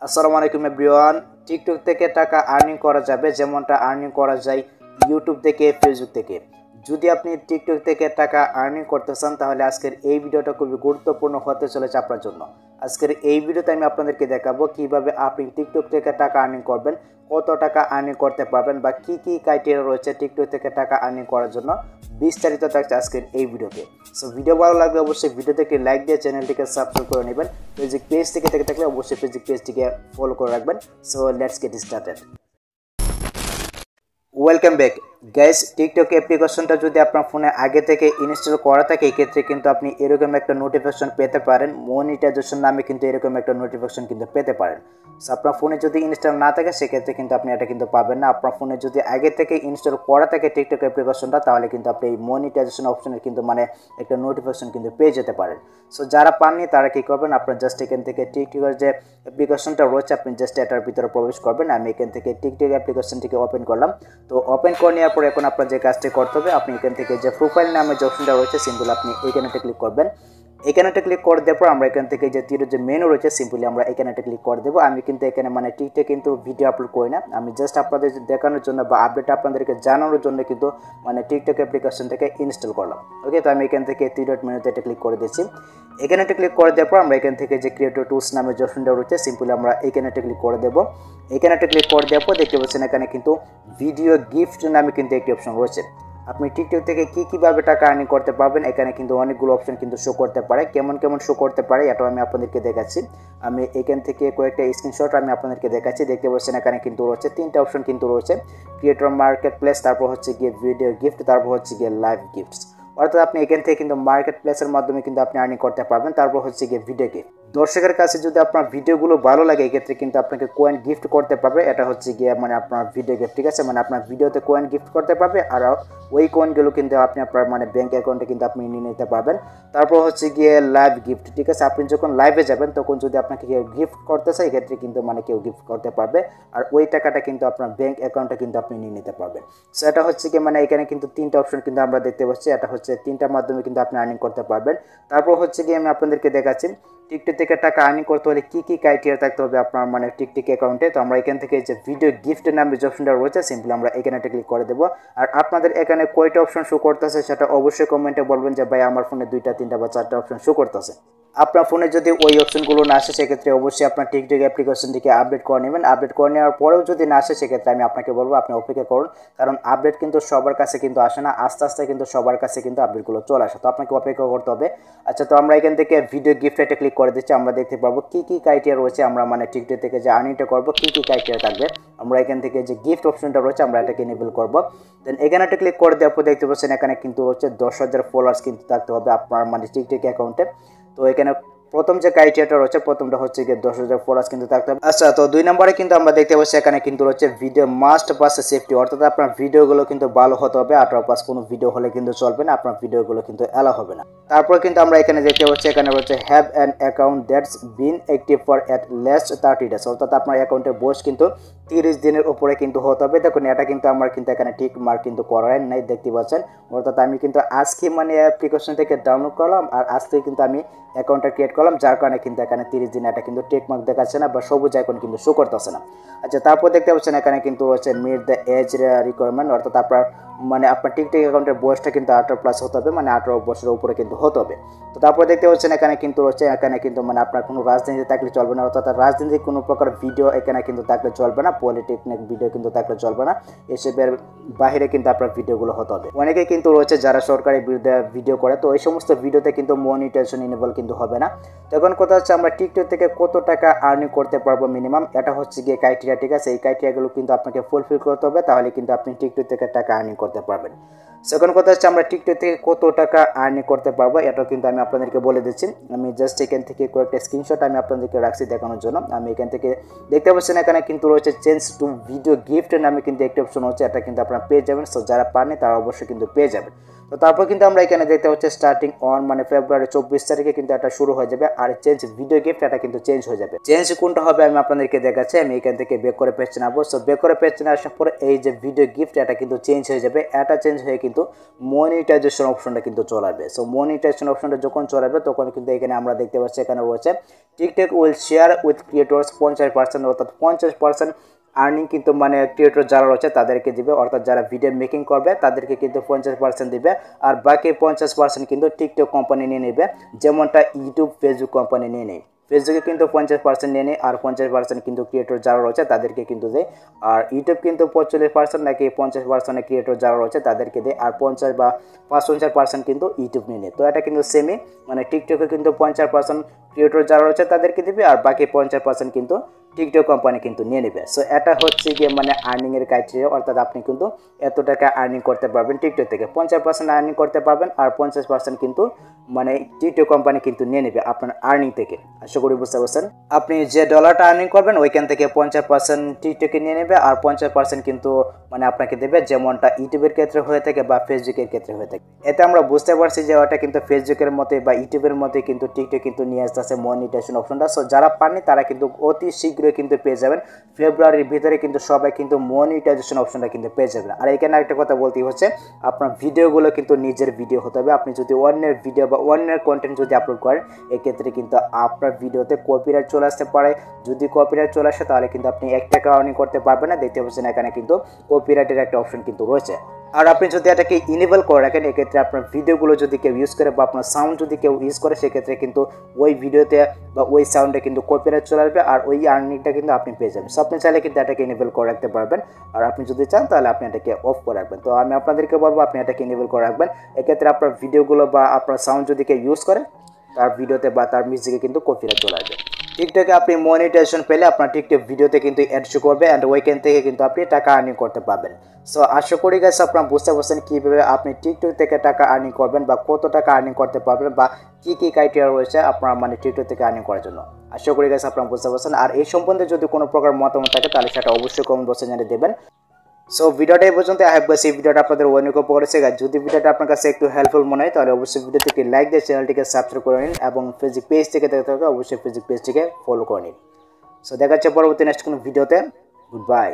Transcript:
আসসালামু আলাইকুম everyone. TikTok থেকে টাকা আর্নিং করা যাবে যেমনটা আর্নিং করা যায় ইউটিউব থেকে, ফেসবুক থেকে। যদি আপনি টিকটক থেকে টাকা আর্নিং করতে চান তাহলে আজকের এই ভিডিওটা খুবই গুরুত্বপূর্ণ হতে চলেছে আপনার জন্য। আজকের এই ভিডিওতে আমি আপনাদেরকে দেখাবো কিভাবে আপনি টিকটক থেকে টাকা আর্নিং করবেন, কত টাকা আর্নিং করতে পারবেন বা কি কি ক্রাইটেরিয়া রয়েছে টিকটক থেকে টাকা আর্নিং করার জন্য, বিস্তারিত থাকছে আজকের এই ভিডিওতে। সো ভিডিও ভালো লাগলে অবশ্যই ভিডিওতে একটি লাইক দিয়ে চ্যানেলটিকে সাবস্ক্রাইব করে নেবেন। ফেসবুক পেজ থেকে থাকলে অবশ্যই ফেসবুক পেজটিকে ফলো করে রাখবেন। So let's get started. Welcome back guys. TikTok অ্যাপ্লিকেশনটা যদি আপনার ফোনে আগে থেকে ইনস্টল করা থাকে এক্ষেত্রে কিন্তু আপনি এরকম একটা নোটিফিকেশন পেতে পারেন, মনিটাইজেশন নামে কিন্তু এরকম একটা নোটিফিকেশন কিন্তু পেতে পারেন। সো আপনার ফোনে যদি ইনস্টল না থাকে সেক্ষেত্রে কিন্তু আপনি এটা কিন্তু পাবেন না। আপনার ফোনে যদি আগে থেকে ইনস্টল করা থাকে টিকটক অ্যাপ্লিকেশনটা তাহলে কিন্তু আপনি এই মনিটাইজেশন অপশনের কিন্তু একটা নোটিফিকেশন কিন্তু পেয়ে যেতে পারেন। সো যারা পাননি তারা কী করবেন, আপনার জাস্ট এখান থেকে টিকটকের যে অ্যাপ্লিকেশনটা রয়েছে আপনি জাস্ট এটার ভিতরে প্রবেশ করবেন। আমি এখান থেকে টিকটক অ্যাপ্লিকেশনটিকে ওপেন করলাম। তো ওপেন করে নেওয়ার পর এখন আপনার যে কাজটি করতে হবে, আপনি এখান থেকে যে প্রোফাইল নামে যে অপশনটা রয়েছে সিম্পল আপনি এখানেতে ক্লিক করবেন। এখানেতে ক্লিক করে দেওয়ার পর আমরা এখান থেকে যে তীরের যে মেনু রয়েছে সিম্পলি আমরা এখানেতে ক্লিক করে দেবো। আমি কিন্তু এখানে টিকটকে কিন্তু ভিডিও আপলোড করি না, আমি জাস্ট আপনাদের দেখানোর জন্য বা আপডেট আপনাদেরকে জানানোর জন্য কিন্তু টিকটক অ্যাপ্লিকেশন থেকে ইনস্টল করলাম। ওকে, তো আমি এখান থেকে তীরের মেনুতে এটা ক্লিক করে দিচ্ছি। এখানেতে ক্লিক করে দেওয়ার পর আমরা এখান থেকে যে ক্রিয়েটর টুলস নামে যে অপশনটা রয়েছে সিম্পলি আমরা এখানেতে ক্লিক করে দেবো। এখানেতে ক্লিক করে দেওয়ার পর দেখতে পাচ্ছেন এখানে কিন্তু ভিডিও গিফট নামে কিন্তু একটি অপশন রয়েছে। আপনি টিকটক থেকে কীভাবে টাকা আর্নিং করতে পারবেন এখানে কিন্তু অনেকগুলো অপশন কিন্তু শো করতে পারে। কেমন শো করতে পারে এটাও আমি আপনাদেরকে দেখাচ্ছি। আমি এখান থেকে কয়েকটা স্ক্রিনশট আমি আপনাদেরকে দেখাচ্ছি। দেখতে পাচ্ছেন এখানে কিন্তু রয়েছে তিনটা অপশন কিন্তু রয়েছে, ক্রিয়েটর মার্কেট প্লেস, তারপর হচ্ছে গিয়ে ভিডিও গিফট, তারপর হচ্ছে গিয়ে লাইভ গিফটস। অর্থাৎ আপনি এখান থেকে কিন্তু মার্কেট প্লেসের মাধ্যমে কিন্তু আপনি আর্নিং করতে পারবেন। তারপর হচ্ছে গিয়ে ভিডিও গিফট, দর্শকের কাছে যদি আপনার ভিডিওগুলো ভালো লাগে এক্ষেত্রে কিন্তু আপনাকে কয়েন গিফট করতে পারবে। এটা হচ্ছে গিয়ে আপনার ভিডিও গিফট, ঠিক আছে, আপনার ভিডিওতে কয়েন গিফট করতে পারবে আর ওই কয়েনগুলো কিন্তু আপনি আপনার ব্যাঙ্ক অ্যাকাউন্টে কিন্তু আপনি নিয়ে নিতে পারবেন। তারপর হচ্ছে গিয়ে লাইভ গিফট, ঠিক আছে, আপনি যখন লাইভে যাবেন তখন যদি আপনাকে কেউ গিফট করতে চায় এক্ষেত্রে কিন্তু কেউ গিফট করতে পারবে আর ওই টাকাটা কিন্তু আপনার ব্যাঙ্ক অ্যাকাউন্টে কিন্তু আপনি নিয়ে নিতে পারবেন। সো এটা হচ্ছে গিয়ে এখানে কিন্তু তিনটা অপশন কিন্তু আমরা দেখতে পাচ্ছি, এটা হচ্ছে তিনটার মাধ্যমে কিন্তু আপনি আর্নিং করতে পারবেন। তারপর হচ্ছে গিয়ে আমি আপনাদেরকে দেখাচ্ছি টিকটক থেকে টাকা আর্নিং করতে হলে কী কী ক্রাইটেরিয়া থাকতে হবে আপনার টিকটক অ্যাকাউন্টে। তো আমরা এখান থেকে যে ভিডিও গিফটের নামে যে অপশনটা রয়েছে সিম্পলি আমরা এখানে ক্লিক করে দেবো। আর আপনাদের এখানে কয়টা অপশন শো করতেছে সেটা অবশ্যই কমেন্টে বলবেন যে ভাই আমার ফোনে 2টা 3টা বা 4টা অপশন শো করতেছে। আপনার ফোনে যদি ওই অপশনগুলো না আসে সেক্ষেত্রে অবশ্যই আপনার টিকটক অ্যাপ্লিকেশনটিকে আপডেট করে নেবেন। আপডেট করে নেওয়ার পরেও যদি না আসে সেক্ষেত্রে আমি আপনাকে বলবো আপনি অপেক্ষা করুন, কারণ আপডেট কিন্তু সবার কাছে কিন্তু আসে না, আস্তে আস্তে কিন্তু সবার কাছে কিন্তু আপডেটগুলো চলে আসে, তো আপনাকে অপেক্ষা করতে হবে। আচ্ছা, তো আমরা এখান থেকে ভিডিও গিফটে ক্লিক করে দিচ্ছি। আমরা দেখতে পারবো কী কী ক্রাইটেরিয়া রয়েছে, আমরা টিকটক থেকে যে আর্নিংটা করবো কী কী ক্রাইটেরিয়া থাকবে। আমরা এখান থেকে যে গিফট অপশনটা রয়েছে আমরা এটাকে এনেবল করবো। দেন এখানে একটা ক্লিক করে দেওয়ার পর দেখতে পাচ্ছেন এখানে কিন্তু হচ্ছে 10,000 ফলোয়ার্স কিন্তু থাকতে হবে আপনার টিকটক অ্যাকাউন্টে। তো এখানে প্রথম যে ক্রাইটেরিয়াটা রয়েছে প্রথমটা হচ্ছে গিয়ে 10,000 ফলোয়ার্স কিন্তু থাকতে হবে। আচ্ছা, তো 2 নম্বরে কিন্তু আমরা দেখতে পাচ্ছি এখানে কিন্তু রয়েছে ভিডিও মাস্ট পাস সেফটি, অর্থাৎ আপনার ভিডিওগুলো কিন্তু ভালো হতে হবে। 18+ কোনো ভিডিও হলে কিন্তু চলবে না, আপনার ভিডিওগুলো কিন্তু অ্যালাউ হবে না। তারপর কিন্তু আমরা এখানে দেখতে পাচ্ছি এখানে রয়েছে have an account that's been active for at least 30 days, অর্থাৎ আপনার অ্যাকাউন্টের বয়স কিন্তু 30 দিনের উপরে কিন্তু হতে হবে। দেখুন এটা কিন্তু আমার কিন্তু এখানে ঠিক মার্ক কিন্তু করাই নাই, দেখতে পাচ্ছেন। অর্থাৎ আমি কিন্তু আজকে অ্যাপ্লিকেশন থেকে ডাউনলোড করলাম আর আজকে কিন্তু আমি অ্যাকাউন্টটা ক্রিয়েট করলাম, যার কারণে কিন্তু এখানে 30 দিন এটা কিন্তু টেক মার্ক দেখাচ্ছে না বা সবুজ আইকন কিন্তু শো করতেছে না। আচ্ছা, তারপর দেখতে পাচ্ছেন এখানে কিন্তু রয়েছে মিট দ্য এজ রিকোয়ারমেন্ট, অর্থাৎ আপনার টিকটক অ্যাকাউন্টের বয়সটা কিন্তু 18+ হতে হবে, 18 বছরের উপরে কিন্তু হতে হবে। তো তারপর দেখতে পাচ্ছেন এখানে কিন্তু রয়েছে এখানে কিন্তু আপনার কোনো রাজনীতি থাকলে চলবে না, অর্থাৎ রাজনীতির কোনো প্রকার ভিডিও এখানে কিন্তু থাকলে চলবে না, পলিটেকনিক ভিডিও কিন্তু থাকলে চলবে না, এসবের বাইরে কিন্তু আপনার ভিডিওগুলো হতে হবে। অনেকে কিন্তু রয়েছে যারা সরকারি বিরুদ্ধে ভিডিও করে, তো এই সমস্ত ভিডিওতে কিন্তু মনিটাইজেশন ইনেবল কিন্তু হবে না। তখন কথা হচ্ছে আমরা টিকটক থেকে কত টাকা আর্নিং করতে পারবো মিনিমাম, এটা হচ্ছে গিয়ে ক্রাইটেরিয়া, ঠিক আছে। এই ক্রাইটেরিয়াগুলো কিন্তু আপনাকে ফুলফিল করতে হবে, তাহলে কিন্তু আপনি টিকটক থেকে টাকা আর্নিং করতে পারবেন। সেকেন্ড কথা হচ্ছে আমরা টিকটক থেকে কত টাকা আর্নিং করতে পারবো এটাও কিন্তু আমি আপনাদেরকে বলে দিচ্ছি। আমি জাস্ট এখান থেকে কয়েকটা স্ক্রিনশট আমি আপনাদেরকে রাখছি দেখানোর জন্য। আমি এখান থেকে দেখতে পাচ্ছেন এখানে কিন্তু রয়েছে চেঞ্জ টু ভিডিও গিফট নামে কিন্তু একটি অপশন হচ্ছে, এটা কিন্তু আপনারা পেয়ে যাবেন। সো যারা পাননি তারা অবশ্যই কিন্তু পেয়ে যাবেন। তো তারপর কিন্তু আমরা এখানে দেখতে হচ্ছে স্টার্টিং অন মানে ফেব্রুয়ারি 24 তারিখে কিন্তু এটা শুরু হয়ে যাবে। আর চেঞ্জ ভিডিও গিফট এটা কিন্তু চেঞ্জ হয়ে যাবে। চেঞ্জ কোনটা হবে আমি আপনাদেরকে দেখাচ্ছি। আমি এখান থেকে ব্যাক করে পেজে নেবো। সো ব্যাক করে পেজে আসার পরে এই যে ভিডিও গিফট এটা কিন্তু চেঞ্জ হয়ে যাবে। এটা চেঞ্জ হয়ে কিন্তু মনিটাইজেশন অপশনটা কিন্তু চলে আসবে। সো মনিটাইজেশন অপশনটা যখন চলে আসবে তখন কিন্তু এখানে আমরা দেখতে পাচ্ছি এখানে রয়েছে TikTok will share with creators 50%, অর্থাৎ 50% আর্নিং কিন্তু মানে ক্রিয়েটর যারা রয়েছে তাদেরকে দিবে, অর্থাৎ যারা ভিডিও মেকিং করবে তাদেরকে কিন্তু 50% দিবে। আর বাকি 50% কিন্তু টিকটক কোম্পানি নিয়ে নেবে, যেমনটা ইউটিউব ফেসবুক কোম্পানি নিয়ে নেয়। ফেসবুকে কিন্তু 50% নিয়ে নেয় আর 50% কিন্তু ক্রিয়েটর যারা রয়েছে তাদেরকে কিন্তু দেয়। আর ইউটিউব কিন্তু 45% নাকি 50% ক্রিয়েটর যারা রয়েছে তাদেরকে দেয়। আর 50 বা 55% কিন্তু ইউটিউব নিয়ে নেয়। তো এটা কিন্তু সেমই, মানে টিকটকে কিন্তু 50% ক্রিয়েটর যারা রয়েছে তাদেরকে দিবে আর বাকি 50% কিন্তু টিকটক কোম্পানি কিন্তু নিয়ে নেবে। সো এটা হচ্ছে গিয়ে মানে আর্নিংয়ের ক্রাইটেরিয়া, অর্থাৎ আপনি কিন্তু এত টাকা আর্নিং করতে পারবেন টিকটক থেকে, 50% আর্নিং করতে পারবেন আর 50% কিন্তু মানে টিকটক কোম্পানি কিন্তু নিয়ে নেবে আপনার আর্নিং থেকে। আশা করি বুঝতে পারছেন। আপনি যে ডলারটা আর্নিং করবেন ওইখান থেকে 50% টিকটকে নিয়ে নেবে আর 50% কিন্তু মানে আপনাকে দেবে, যেমনটা ইউটিউবের ক্ষেত্রে হয়ে থাকে বা ফেসবুকের ক্ষেত্রে হয়ে থাকে। এতে আমরা বুঝতে পারছি যে ওটা কিন্তু ফেসবুকের মতো বা ইউটিউবের মতো কিন্তু টিকটক কিন্তু নিয়ে আসতেছে মনিটাইজেশন অপশনটা। সো যারা পাননি তারা কিন্তু অতি শীঘ্রই কিন্তু পেয়ে যাবেন। ফেব্রুয়ারির ভিতরে কিন্তু সবাই কিন্তু মনিটাইজেশন অপশনটা কিন্তু পেয়ে যাবেন। আর এখানে একটা কথা বলতেই হচ্ছে, আপনার ভিডিওগুলো কিন্তু নিজের ভিডিও হতে হবে। আপনি যদি অন্যের ভিডিও বা অন্যের কন্টেন্ট যদি আপলোড করেন এক্ষেত্রে কিন্তু আপনার ভিডিওতে কপিরাইট চলে আসতে পারে। যদি কপিরাইট চলে আসে তাহলে কিন্তু আপনি 1 টাকা আর্নিং করতে পারবেন না। দেখতে পাচ্ছেন এখানে কিন্তু কপিরাইটের একটা অপশন কিন্তু রয়েছে। আর আপনি যদি এটাকে ইনেবল করে রাখেন এক্ষেত্রে আপনার ভিডিওগুলো যদি কেউ ইউজ করে বা আপনার সাউন্ড যদি কেউ ইউজ করে সেক্ষেত্রে কিন্তু ওই ভিডিওতে বা ওই সাউন্ডে কিন্তু কপিরাইট চলে আসবে আর ওই আর্নিংটা কিন্তু আপনি পেয়ে যাবেন। সো আপনি চাইলে কিন্তু এটাকে ইনেবল করে রাখতে পারবেন। আর আপনি যদি চান তাহলে আপনি এটাকে অফ করে রাখবেন। তো আমি আপনাদেরকে বলবো আপনি এটাকে ইনেবল করে রাখবেন। এক্ষেত্রে আপনার ভিডিওগুলো বা আপনার সাউন্ড যদি কেউ ইউজ করে তার ভিডিওতে বা তার মিউজিকে কিন্তু কপিরাইট চলে আসবে। টিকটকে আপনি মনিটাইজেশন পেলে আপনার টিকটক ভিডিওতে কিন্তু অ্যাড শো করবে অ্যান্ড ওইখান থেকে কিন্তু আপনি টাকা আর্নিং করতে পারবেন। সো আশা করি গাইস আপনারা বুঝতে পারছেন কীভাবে আপনি টিকটক থেকে টাকা আর্নিং করবেন বা কত টাকা আর্নিং করতে পারবেন বা কী কী ক্রাইটেরিয়া রয়েছে আপনার মানে টিকটক থেকে আর্নিং করার জন্য। আশা করি গাইস আপনারা বুঝতে পারছেন। আর এই সম্বন্ধে যদি কোনো প্রকার মতামত থাকে তাহলে সেটা অবশ্যই কমেন্ট বক্সে জানিয়ে দেবেন। সো ভিডিওটা এই পর্যন্ত। আই হোপ এই ভিডিওটা আপনাদের অনেক উপকার হয়েছে। যদি ভিডিওটা আপনার কাছে একটু হেল্পফুল মনে হয় তাহলে অবশ্যই ভিডিওটিকে লাইক দিয়ে চ্যানেলটিকে সাবস্ক্রাইব করে নিন এবং ফেসবুক পেজ থেকে দেখতে হবে অবশ্যই ফেসবুক পেজটিকে ফলো করে নিন। সো দেখা হচ্ছে পরবর্তী নেক্সট কোনো ভিডিওতে। Good bye.